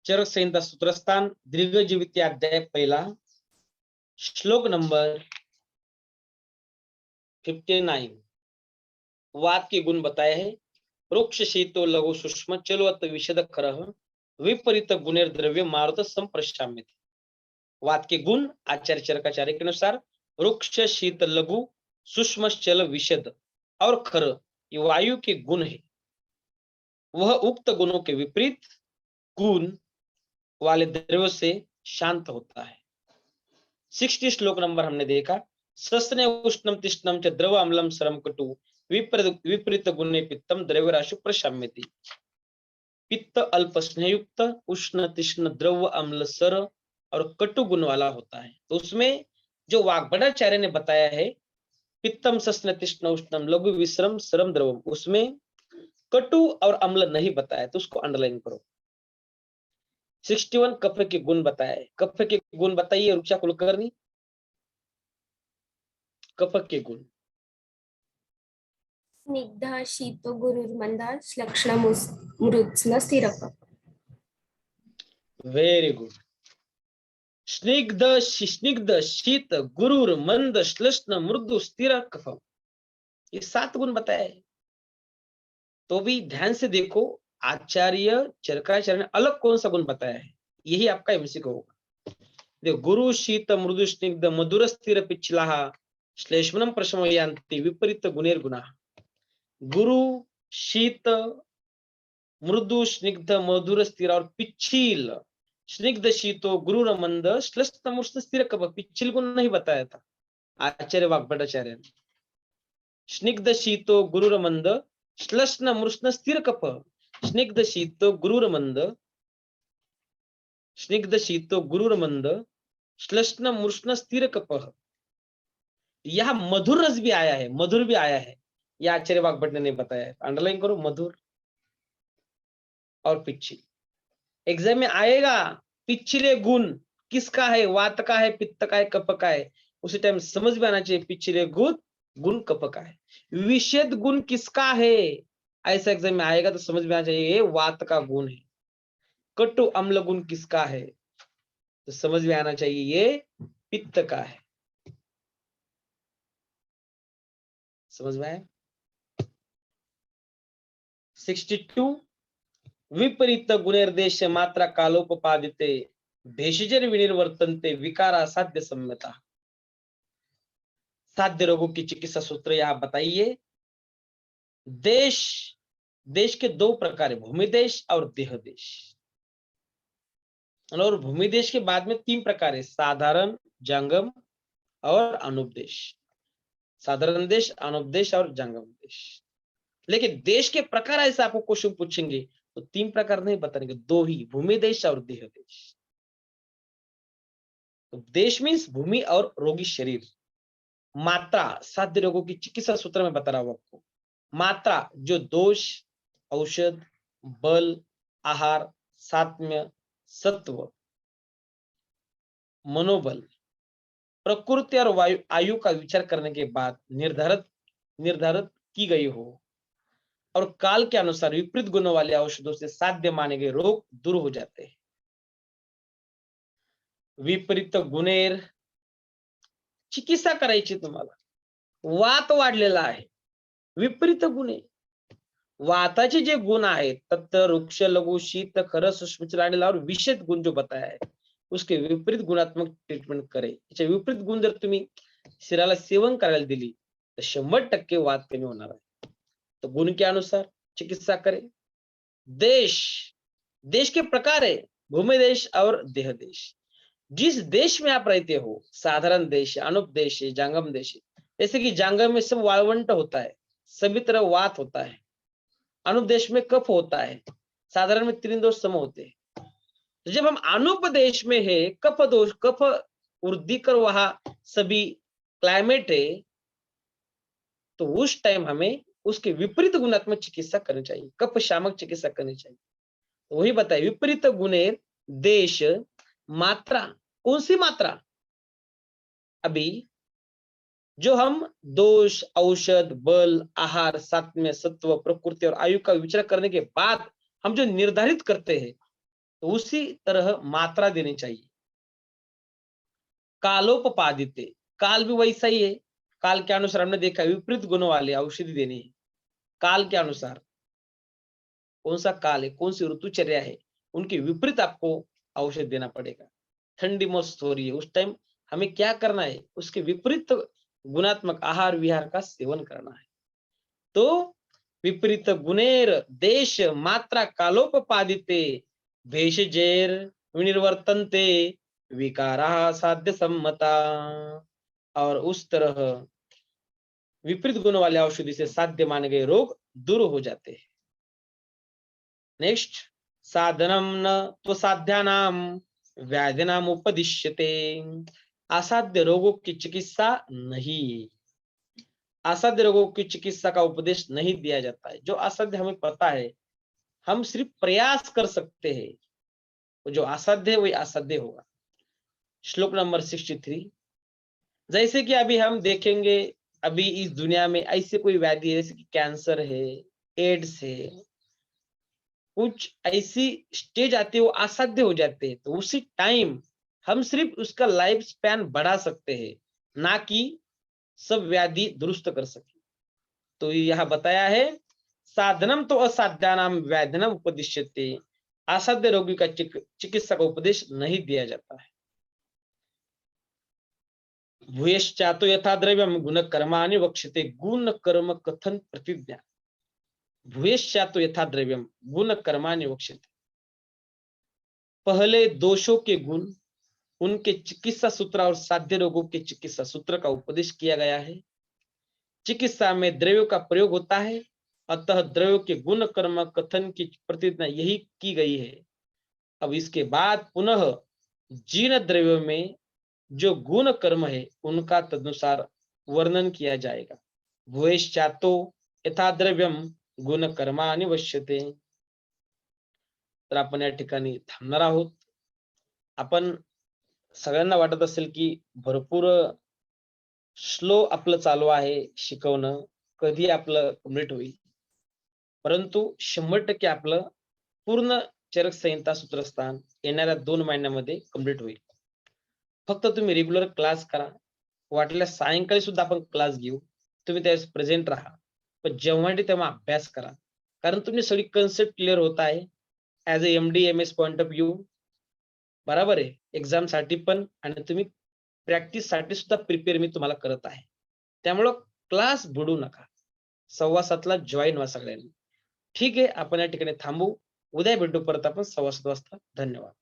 चरक संहिता सूत्रस्थान दीर्घजीवित अध्याय पहिला श्लोक नंबर 59 वात के गुण बताए हैं। वृक्ष शीतो लघु सूक्ष्म चलवत विशद खरह विपरीत गुणेर द्रव्य मारुत संप्रशाम्यते। वात के गुण आचार्य चरकाचार्य के अनुसार वृक्ष शीत लघु सूक्ष्म चल विशद और खर ये वायु के गुण है। वह उक्त गुणों के विपरीत गुण वाले द्रव्यों से शांत होता है। 60 श्लोक नंबर हमने देखा। सस्ने उष्णम तिष्णम च द्रव अम्लम सरम कटु विपरीत गुणे पित्तम द्रव्यराशि प्रशाम्यति। पित्त अल्प स्नेहयुक्त उष्ण तिष्ण द्रव अम्ल सर और कटु गुण वाला होता है। तो उसमें जो वाग्भटाचार्य ने बताया है पित्तम सस्न तिष्ण उष्णम लघु विश्रम सरम द्रवम, उसमें कटु और अम्ल नहीं बताया, तो उसको अंडरलाइन करो। 61 कफ के गुण बताए। कफ के गुण बताइए रुचा कुलकर्णी। कफ के गुण स्निग्ध शीतो गुरुर्मंदा श्लक्ष्ण मृत्स्न स्थिरक। Very good. स्निग्ध शीत गुरुर मंद श्लष्ण मृदु स्थिर कफ, ये 7 गुण बताए। तो भी ध्यान से देखो आचार्य चरकाचार्य ने अलग कौन सा गुण बताया है, यही आपका एमसीक्यू होगा। देखो गुरु शीत मृदु स्निग्ध मधुर स्थिर पिछला श्लेष्मनम प्रशमयांति विपरीत गुणेर गुणा। गुरु शीत मृदु स्निग्ध मधुर स्थिर और पिछिल। स्निग्ध शीतो गुरु मंद श्लष्ण मृष्ण स्थिर कफ, पिछिल गुण नहीं बताया था आचार्य वाग्भटाचार्य ने। स्निग्ध शीतो गुरु मंद श्लष्ण मृष्ण स्थिर कफ। स्निग्ध शीतो गुरु मंद श्लष्ण मृष्ण स्थिर कफ। यह मधुर रस भी आया है, मधुर भी आया है, यह आचार्य वाग्भट ने बताया है। अंडरलाइन करो मधुर और पिछिल। एग्जाम में आएगा पिछले गुण किसका है, वात का है, पित्त का है, कफ का है, उसी टाइम समझ में आना चाहिए पिछले गुण कफ का है। विषेद गुण किसका है, ऐसा एग्जाम में आएगा तो समझ में आना चाहिए ये वात का गुण है। कटु अम्ल गुण किसका है, तो समझ में आना चाहिए ये पित्त का है। समझ में आया। 62 विपरीत गुणेर्देश मात्रा कालोपपादिते भेषजन विनिर्वर्तनते विकारा साध्य सम्यता। साध्य रोगों की चिकित्सा सूत्र यहां बताइए। देश के 2 प्रकार है, भूमि देश और देह देश। और भूमि देश के बाद में 3 प्रकार है, साधारण, जंगम और अनुपदेश। साधारण देश, अनुपदेश और जंगम देश। लेकिन देश के प्रकार ऐसे आपको क्वेश्चन पूछेंगे तो 3 प्रकार नहीं बताएंगे, 2 ही, भूमि देश और देह देश। तो देश मीन्स भूमि और रोगी शरीर। मात्रा साध्य रोगों की चिकित्सा सूत्र में बता रहा हूं आपको। मात्रा जो दोष, औषध, बल, आहार, सात्म्य, सत्व, मनोबल, प्रकृति और वायु आयु का विचार करने के बाद निर्धारित की गई हो और काल के अनुसार विपरीत गुणों वाले औषधों से साध्य माने गए रोग दूर हो जाते हैं। विपरीत गुणेर चिकित्सा करायची तुम्हाला। वात वाढलेला आहे, विपरीत गुणे, वाताचे जे गुण आहेत तत्त वृक्ष लघु शीत खर सूक्ष्म और विशेष गुण जो बताया है उसके विपरीत गुणात्मक ट्रीटमेंट करे। याचे विपरीत गुण जर तुम्ही शरीराला सेवन करायला दिली तर 100% वात कमी होणार आहे। तो गुण के अनुसार चिकित्सा करे। देश के प्रकार है, भूमि देश और देह देश। जिस देश में आप रहते हो, साधारण देश है, अनुपदेश है, जांगम देश है। जैसे कि जांगम में सब वायुवंट होता है, सभी तरह वात होता है। अनुपदेश में कफ होता है, साधारण में 3 दोष सम होते हैं। तो जब हम अनुपदेश में है, कफ वृद्धि कर वहां सभी क्लाइमेट है, तो उस टाइम हमें उसके विपरीत गुणात्मक चिकित्सा करनी चाहिए, कफ शामक चिकित्सा करनी चाहिए। तो वही बताए विपरीत गुणेर देश मात्रा। कौन सी मात्रा? अभी जो हम दोष, औषध, बल, आहार, सात्म्य, सत्व, प्रकृति और आयु का विचार करने के बाद हम जो निर्धारित करते हैं तो उसी तरह मात्रा देनी चाहिए। कालोपपादिते, काल भी वैसा ही है। काल के अनुसार हमने देखा विपरीत गुणों वाले औषधि देनी है। काल के अनुसार कौन सा काल है, कौन सी ऋतुचर्या है, उनके विपरीत आपको औषध देना पड़ेगा। ठंडी मौसम हो रही है, उस टाइम हमें क्या करना है, उसके विपरीत गुणात्मक आहार विहार का सेवन करना है। तो विपरीत गुणेर देश मात्रा कालोपपादिते भेषजेर विनिर्वर्तन्ते विकारा साध्य सम्मता। और उस तरह विपरीत गुण वाले औषधि से साध्य माने गए रोग दूर हो जाते हैं। नेक्स्ट, साधनम न तो साध्यानाम व्याधिनाम उपदिश्यते। असाध्य रोगों की चिकित्सा नहीं, असाध्य रोगों की चिकित्सा का उपदेश नहीं दिया जाता है। जो असाध्य हमें पता है, हम सिर्फ प्रयास कर सकते हैं, जो असाध्य है वही असाध्य होगा। श्लोक नंबर 63, जैसे कि अभी हम देखेंगे, अभी इस दुनिया में ऐसे कोई व्याधि है जैसे कि कैंसर है, एड्स है, कुछ ऐसी स्टेज आती है वो असाध्य हो जाते हैं, तो उसी टाइम हम सिर्फ उसका लाइफ स्पैन बढ़ा सकते हैं, ना कि सब व्याधि दुरुस्त कर सके। तो यह बताया है, साधनम तो असाध्यानाम व्याधिनम उपदिश्यते, असाध्य रोगी का चिकित्सा का उपदेश नहीं दिया जाता है। भूयश्चातो यथा द्रव्यम गुण कर्माणि वक्ष्यते, गुण कर्म कथन प्रतिज्ञा। भूयश्चातो यथा द्रव्यम गुण कर्माणि वक्ष्यते, पहले दोषों के गुण, उनके चिकित्सा सूत्र और साध्य रोगों के चिकित्सा सूत्र का उपदेश किया गया है। चिकित्सा में द्रव्यों का प्रयोग होता है, अतः द्रव्यों के गुण कर्म कथन की प्रतिज्ञा यही की गई है। अब इसके बाद पुनः जीर्ण द्रव्यों में जो गुण कर्म है उनका तदनुसार वर्णन किया जाएगा। भूयश्चातो यथा द्रव्यम गुण कर्माणि वक्ष्यते। तर आपण या ठिकाणी थांबणार आहोत। आपण सगळ्यांना वाटत असेल की भरपूर स्लो आपलं चालू आहे शिकवणं, कधी आपलं कंप्लीट होईल, परंतु 100% आपलं पूर्ण चरक संहिता सूत्रस्थान येणाऱ्या 2 महिन्यामध्ये कंप्लीट होईल. फक्त तुम्ही रेग्युलर क्लास करा. वाटल्यास सायंकाळी सुद्धा आपण क्लास घेऊ. तुम्ही त्यावेळेस प्रेझेंट राहा. पण जेव्हा तेव्हा अभ्यास करा. कारण तुमची सगळी कन्सेप्ट क्लिअर होत आहे. As a MD, MS point of view बरोबर आहे. एक्झामसाठी पण आणि तुम्ही प्रॅक्टिससाठी सुद्धा प्रिपेअर मी तुम्हाला करत आहे. त्यामुळं क्लास बुडू नका. 7:15ला जॉइन व्हा सगळ्यांनी. ठीक आहे, आपण या ठिकाणी थांबू. उद्या भेटू परत आपण 7:15 वाजता. धन्यवाद.